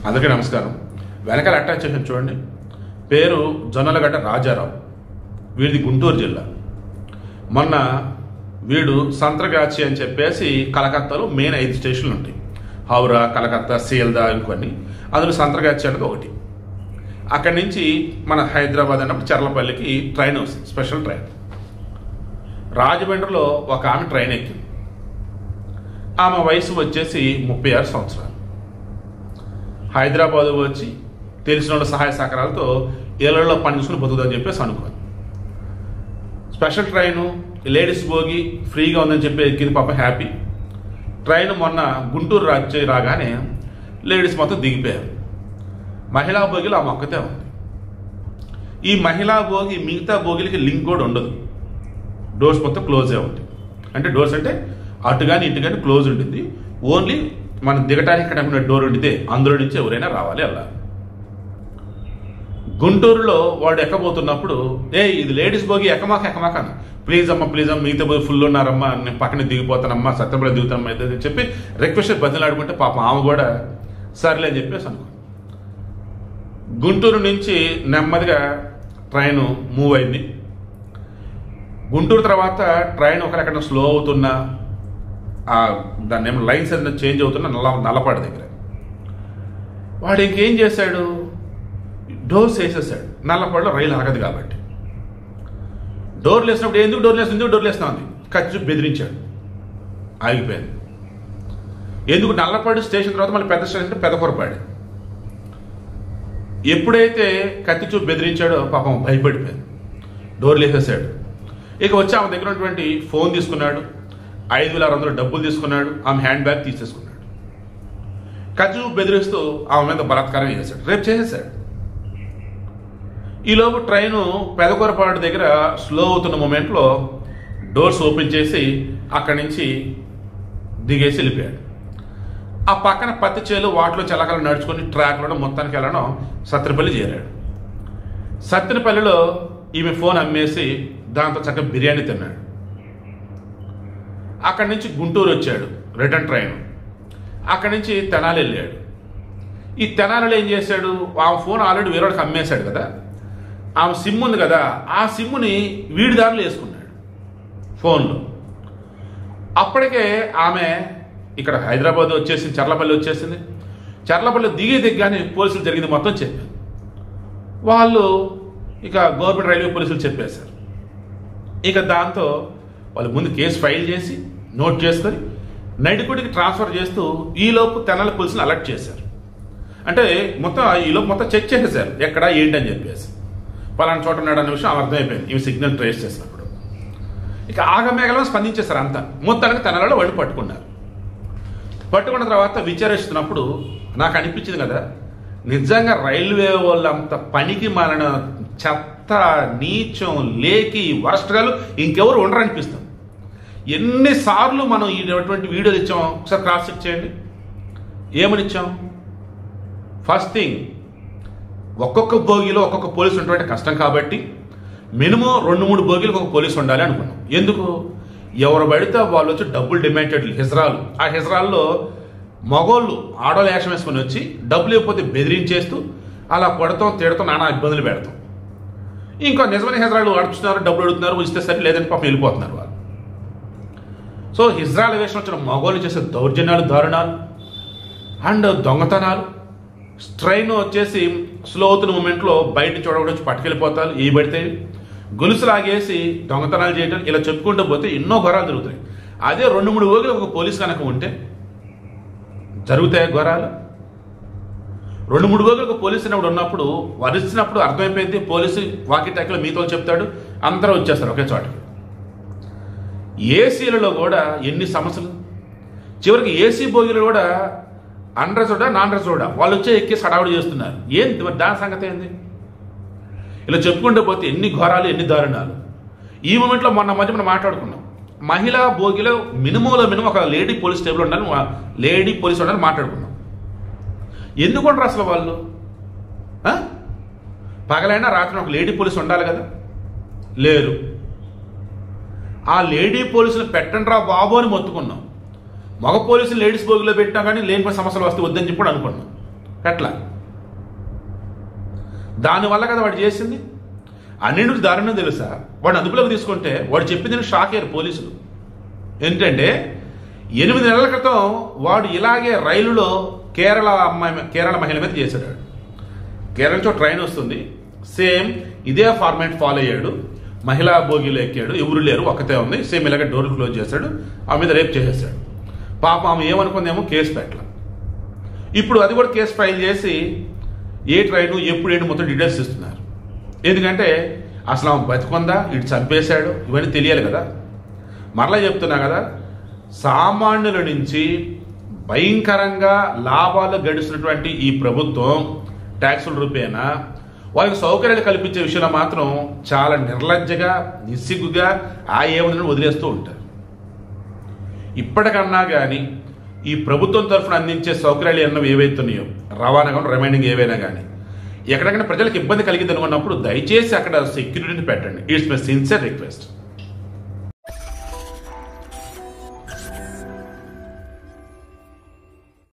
అందరికీ నమస్కారం. వెనకాల అటాచ్ చేసిన చూడండి, పేరు జొన్నలగడ్డ రాజారావు. వీడిది గుంటూరు జిల్లా. మొన్న వీడు సంత్రగాచి అని చెప్పేసి కలకత్తాలో మెయిన్ 5 స్టేషన్లు ఉంటాయి. హౌరా, కలకత్తా, సీల్దా, ఇంకొన్ని. అందులో సంత్రగాచి అనేది ఒకటి. అక్కడి నుంచి మన హైదరాబాద్ అన్నప్పుడు చర్లపల్లికి ట్రైన్ వస్తుంది, స్పెషల్ ట్రైన్. రాజమండ్రిలో ఒక ఆమె ట్రైన్ ఎక్కింది. ఆమె వయసు వచ్చేసి 36 సంవత్సరాలు. హైదరాబాద్ వచ్చి తెలిసిన వాళ్ళ సహాయ సహకారాలతో ఏళ్ళలో పని చూసుకుని బతుకుదని చెప్పేసి అనుకోను. స్పెషల్ ట్రైను, లేడీస్ భోగి ఫ్రీగా ఉందని చెప్పి ఎక్కింది. పాప హ్యాపీ. ట్రైన్ మొన్న గుంటూరు రాగానే లేడీస్ మొత్తం దిగిపోయారు. మహిళా భోగిలో ఆమె ఒక్కతే ఉంది. ఈ మహిళా భోగి మిగతా భోగిలకి లింక్ కూడా ఉండదు. డోర్స్ మొత్తం క్లోజే ఉంటుంది. అంటే డోర్స్ అంటే అటు కానీ ఇటు కానీ క్లోజ్ ఉంటుంది. ఓన్లీ మనం దిగటానికి ఇక్కడ డోర్ ఉండితే అందులో నుంచి ఎవరైనా రావాలి అలా. గుంటూరులో వాడు ఎక్కబోతున్నప్పుడు, ఇది లేడీస్ భోగి, ఎక్కమాక అన్న, ప్లీజ్ అమ్మ మిగతా భోగి ఫుల్ ఉన్నారమ్మా, నేను పక్కన దిగిపోతానమ్మా, సత్యంలో దిగుతానమ్మా అని చెప్పి రిక్వెస్ట్ బదిలాడుకుంటే పాపం ఆమె కూడా సర్లే అని చెప్పేసి అనుకో. గుంటూరు నుంచి నెమ్మదిగా ట్రైన్ మూవ్ అయింది. గుంటూరు తర్వాత ట్రైన్ ఒకరెక్కడ స్లో అవుతున్నా, దాన్ని ఏమో లైన్స్ ఏదైనా చేంజ్ అవుతున్నా నల్లపాడు దగ్గర వాడు ఇంకేం చేశాడు, డోర్స్ వేసేసాడు. నల్లపాడులో రైలు ఆగదు కాబట్టి. డోర్లు వేసినప్పుడు ఎందుకు డోర్లు వేస్తున్నా ఉంది, ఖర్చు బెదిరించాడు. ఆగిపోయింది. ఎందుకు నల్లపాడు స్టేషన్ తర్వాత మళ్ళీ పెద్ద స్టేషన్ పెదకూరపాడు. ఎప్పుడైతే కత్తి చూపు బెదిరించాడో పాపం భయపడిపోయింది. డోర్లు వేసేసాడు. ఇక వచ్చి ఆమె దగ్గర ఉన్నటువంటి ఫోన్ తీసుకున్నాడు, 5,600 డబ్బులు తీసుకున్నాడు, ఆమె హ్యాండ్ బ్యాగ్ తీసేసుకున్నాడు. కత్తి చూపు బెదిరిస్తూ ఆమె మీద బలాత్కారం చేశాడు, రేపు చేసేసాడు. ఈలోపు ట్రైను పెదకూరపాడు దగ్గర స్లో అవుతున్న మూమెంట్లో డోర్స్ ఓపెన్ చేసి అక్కడి నుంచి దిగేసి వెళ్ళిపోయాడు. ఆ పక్కన పత్తి చేలు వాటిలో చలకలు నడుచుకొని ట్రాక్లో మొత్తానికి వెళ్ళడం సత్తినపల్లి చేరాడు. సత్తినపల్లిలో ఈమె ఫోన్ అమ్మేసి దాంతో చక్కగా బిర్యానీ తిన్నాడు. అక్కడి నుంచి గుంటూరు వచ్చాడు, రిటర్న్ ట్రైన్. అక్కడి నుంచి తెనాలి వెళ్ళాడు. ఈ తెనాలిలో ఏం చేశాడు, ఆమె ఫోన్ ఆల్రెడీ వేరేవాడికి అమ్మేశాడు కదా, ఆమె సిమ్ ఉంది కదా, ఆ సిమ్ముని వీడి దారిలో వేసుకున్నాడు ఫోన్లో. అప్పటికే ఆమె ఇక్కడ హైదరాబాద్ వచ్చేసింది, చర్లపల్లి వచ్చేసింది. చర్లపల్లి దిగానే పోలీసులు జరిగింది మొత్తం చెప్పారు. వాళ్ళు ఇక గవర్నమెంట్ రైల్వే పోలీసులు చెప్పేశారు. ఇక దాంతో వాళ్ళు ముందు కేసు ఫైల్ చేసి నోట్ చేసుకొని నడికుడికి ట్రాన్స్ఫర్ చేస్తూ ఈలోపు తెనాలి పోలీసులు అలర్ట్ చేశారు. అంటే ఈలోపు మొత్తం చెక్ చేసేసారు, ఎక్కడ ఏంటి అని చెప్పేసి. పలానా చోట ఉన్నాడు అనే విషయం అర్థమైపోయింది ఇవి సిగ్నల్ ట్రేస్ చేసినప్పుడు. ఇక ఆగమేఘలను స్పందించేశారు అంతా. మొత్తానికి తెనాలలో వాళ్ళు పట్టుకున్నారు. పట్టుకున్న తర్వాత విచారిస్తున్నప్పుడు నాకు అనిపించింది కదా, నిజంగా రైల్వే వాళ్ళంత పనికి మాలిన చెత్త, నీచం, లేకి, వరస్ట్గాలు ఇంకెవరు ఉండరనిపిస్తుంది. ఎన్నిసార్లు మనం ఇటువంటి వీడియోలు ఇచ్చాం, ఒకసారి క్రాస్ చెక్ చేయండి. ఏమని ఇచ్చాం? ఫస్ట్ థింగ్, ఒక్కొక్క భోగిలో ఒక్కొక్క పోలీసు ఉన్నటువంటి కష్టం కాబట్టి మినిమం 2-3 భోగిలకు ఒక పోలీసు ఉండాలి అనుకున్నాం. ఎందుకు? ఎవరు పడితే వాళ్ళు వచ్చి డబ్బులు డిమాండ్ హిజ్రాలు. ఆ హిజ్రాల్లో మగోళ్ళు ఆడోళ్ళు వేషం వేసుకొని వచ్చి డబ్బులు ఇవ్వకపోతే బెదిరించేస్తూ అలా కొడతాం, తిడతాం, నానా ఇబ్బందులు పెడతాం. ఇంకా నిజమైన హిజ్రాలు అడుగుతున్నారు, డబ్బులు అడుగుతున్నారు, ఇస్తే సరే, లేదంటే పాపం వెళ్ళిపోతున్నారు వాళ్ళు. సో హిజ్రాల వేషం వచ్చిన మగోళ్ళు చేసే దౌర్జన్యాలు, దారుణాలు అండ్ దొంగతనాలు. ట్రైన్ వచ్చేసి స్లో అవుతున్న మూమెంట్లో బయట చూడకూడదు, పట్టుకెళ్ళిపోతారు, ఏ పడితే గొలుసు లాగేసి దొంగతనాలు చేయడం, ఇలా చెప్పుకుంటూ పోతే ఎన్నో ఘోరాలు జరుగుతాయి. అదే 2-3 భోగిలు ఒక పోలీసు కనుక ఉంటే జరుగుతాయి ఘోరాలు. 2-3 భోగిలు ఒక పోలీసు అన్నప్పుడు ఉన్నప్పుడు వరిస్తున్నప్పుడు అర్థమైపోయింది. పోలీసు వాకీ టాకీలో మీతో చెప్తాడు, అందరూ వచ్చేస్తారు ఒకే చోటకి. ఏసీలలో కూడా ఎన్ని సమస్యలు. చివరికి ఏసీ భోగిలు కూడా అన్రెజర్డా నాన్ రెజర్డా వాళ్ళు వచ్చే ఎక్కేసి హడావుడి చేస్తున్నారు. ఏంటి దాని సంగతి ఏంది? ఇలా చెప్పుకుంటూ పోతే ఎన్ని ఘోరాలు, ఎన్ని దారుణాలు. ఈ మూమెంట్లో మొన్న మధ్య మనం మాట్లాడుకున్నాం, మహిళా భోగిలో మినిమం ఒక లేడీ పోలీస్ టేబుల్ ఉండాలి, లేడీ పోలీసు ఉండాలని మాట్లాడుకున్నాం. ఎందుకుంటారు అసలు వాళ్ళు? పగలైనా రాత్రి ఒక లేడీ పోలీసు ఉండాలి కదా, లేరు. ఆ లేడీ పోలీసులు పెట్టండి రా బాబు అని మొత్తుకున్నాం. మగ పోలీసులు లేడీస్ భోగిలో పెట్టినా కానీ లేని సమస్యలు వస్తే వద్దని చెప్పి అనుకున్నాం. ఎట్లా? దానివల్ల కదా వాడు చేసింది. అన్నింటికి దారుణం తెలుసా? వాడు అదుపులోకి తీసుకుంటే వాడు చెప్పింది షాక్ అయ్యారు పోలీసులు. ఏంటంటే 8 నెలల క్రితం వాడు ఇలాగే రైలులో కేరళ మహిళ మీద చేశాడు. కేరళ నుంచి ట్రైన్ వస్తుంది, సేమ్ ఇదే ఫార్మాట్ ఫాలో అయ్యాడు. మహిళా బోగిలో ఎక్కాడు, ఎవరు లేరు, ఒక్కతే ఉంది, సేమ్ ఇలాగే డోర్ క్లోజ్ చేశాడు, ఆమె మీద రేప్ చేసేసాడు. పాపం ఆమె ఏమనుకుందేమో కేసు పెట్టాల. ఇప్పుడు అది కూడా కేసు ఫైల్ చేసి ఏ ట్రైను ఎప్పుడు ఏంటి మొత్తం డీటెయిల్స్ ఇస్తున్నారు. ఎందుకంటే అసలు ఆమె బతికొందా, ఇటు చంపేశాడు, ఇవన్నీ తెలియాలి కదా. మరలా చెప్తున్నా కదా, సామాన్యుల నుంచి భయంకరంగా లాభాలు గడిచినటువంటి ఈ ప్రభుత్వం ట్యాక్సుల రూపేనా వాళ్ళకి సౌకర్యాలు కల్పించే విషయంలో మాత్రం చాలా నిర్లజ్జగా, నిస్సిగ్గుగా ఏమని వదిలేస్తూ ఉంటారు. ఇప్పటికన్నా కానీ ఈ ప్రభుత్వం తరఫున అందించే సౌకర్యాలు ఎన్నో ఏవైతున్నాయో, రవాణా కానీ రిమైనింగ్ ఏవైనా కానీ ఎక్కడికైనా ప్రజలకు ఇబ్బంది కలిగింది అనుకున్నప్పుడు దయచేసి అక్కడ సెక్యూరిటీని పెట్టండి. It's my sincere request.